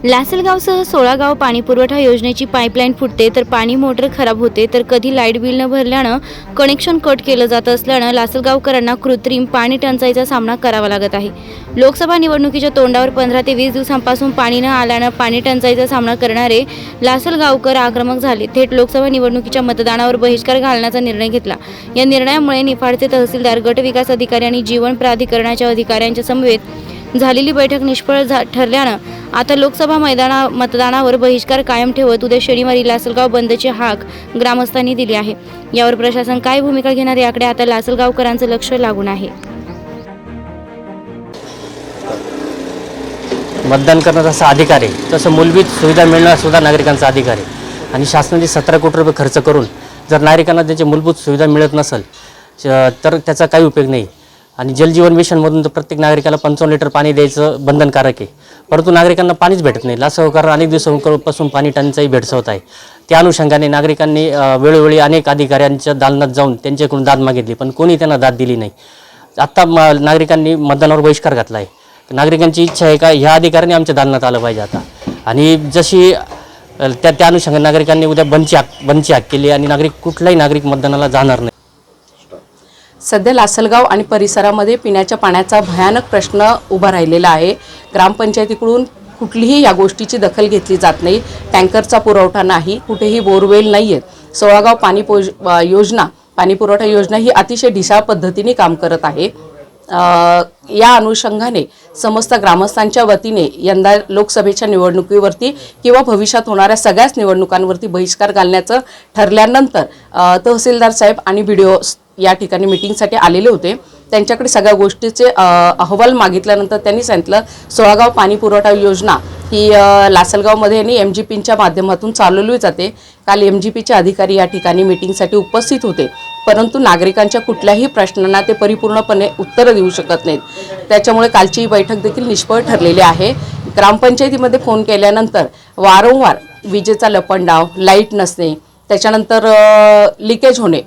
लासलगावसह 16 गाव पाणीपुरवठा योजनेची पाईपलाईन फुटते तर पाणी मोटर खराब होते तर कधी लाईट बिल न भरल्यानं कनेक्शन कट केलं जात असल्यानं लासलगावकरांना कृत्रिम पाणी टंचाईचा सामना करावा लागत आहे। लोकसभा निवडणुकीच्या तोंडावर 15 ते 20 दिवसांपासून पाणी न आल्यानं पाणी टंचाईचा सामना करणारे लासलगावकर आक्रमक झाले। थेट लोकसभा निवडणुकीच्या मतदानावर बहिष्कार घालण्याचा निर्णय घेतला। या निर्णयामुळे निफाडचे तहसीलदार, गट विकास अधिकारी आणि जीवन प्राधिकरणाच्या अधिकाऱ्यांच्या समवेत झालेली बैठक निष्फळ ठरल्यानं आता लोकसभा मतदानावर बहिष्कार कायम ठेवत उद्या शनिवारी लासलगाव बंदची हाक ग्रामस्थांनी दिली आहे। यावर प्रशासन काय भूमिका घेणार याकडे आता लासलगावकरांचं लक्ष लागून आहे। मतदान करण्याचा अधिकार आहे, तसं मूलभूत सुविधा मिळणं सुद्धा नागरिकांचा अधिकार आहे आणि शासनाने 17 कोटी रुपये खर्च करून जर नागरिकांना त्याची मूलभूत सुविधा मिळत नसेल तर त्याचा काही उपयोग नाही। आणि जलजीवन मिशनमधून तर प्रत्येक नागरिकाला 55 लिटर पाणी द्यायचं बंधनकारक आहे, परंतु नागरिकांना पाणीच भेटत नाही। लासलगावकर अनेक दिवसांपासून पाणी टंचाई भेडसावत आहे। त्या अनुषंगाने नागरिकांनी वेळोवेळी अनेक अधिकाऱ्यांच्या दालनात जाऊन त्यांच्याकडून दाद मागितली, पण कोणी त्यांना दाद दिली नाही। आत्ता नागरिकांनी मतदानावर बहिष्कार घातला आहे। नागरिकांची इच्छा आहे का ह्या अधिकाऱ्यांनी आमच्या दालनात आलं पाहिजे आता, आणि जशी त्या अनुषंगाने नागरिकांनी उद्या बंदची हाक केली आणि कुठलाही नागरिक मतदानाला जाणार नाही। सध्या लासलगाव आणि परिसरामध्ये पिण्याच्या पाण्याचा भयानक प्रश्न उभा राहिलेला आहे। ग्रामपंचायतीकडून कुठलीही या गोष्टीची दखल घेतली जात नाही। टँकरचा पुरवठा नाही, कुठेही बोरवेल नाही आहेत। 16 गाव पाणी पुरवठा योजना ही अतिशय ढिसाळ पद्धतीने काम करत आहे। या अनुषंगाने समस्त ग्रामस्थांच्या वतीने यंदा लोकसभेच्या निवडणुकीवरती किंवा भविष्यात होणाऱ्या सगळ्याच निवडणुकांवरती बहिष्कार घालण्याचं ठरल्यानंतर तहसीलदार साहेब आणि BDO या ठिकाणी मीटिंगसाठी आलेले होते। त्यांच्याकडे सगळ्या गोष्टीचे अहवाल मागितल्यानंतर त्यांनी सांगितलं 16 गाव पाणी पुरवठा योजना ही लासलगावमध्ये आणि MGPच्या माध्यमातून चालवली जाते। काल MGPचे अधिकारी या ठिकाणी मीटिंगसाठी उपस्थित होते, परंतु नागरिकांच्या कुठल्याही प्रश्नांना ते परिपूर्णपणे उत्तर देऊ शकत नाहीत। त्याच्यामुळे कालची बैठक देखील निष्फळ ठरलेली आहे। ग्रामपंचायतीमध्ये फोन केल्यानंतर वारंवार विजेचा लपंडाव, लाईट नसणे, त्याच्यानंतर लिकेज होणे,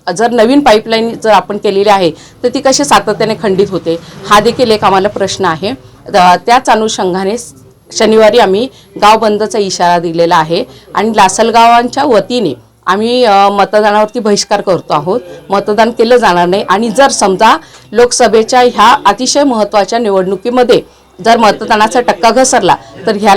जर नवीन पाईपलाईन जर आपण केलेली आहे तर ती कशी सातत्याने खंडित होते, हा देखील एक आम्हाला प्रश्न आहे। त्याच अनुषंगाने शनिवारी आम्ही गाव बंदचा इशारा दिलेला आहे आणि लासलगावांच्या वतीने आम्ही मतदानावरती बहिष्कार करतो आहोत। मतदान केलं जाणार नाही आणि जर समजा लोकसभेच्या ह्या अतिशय महत्त्वाच्या निवडणुकीमध्ये जर मतदानाचा टक्का घसरला तर ह्याला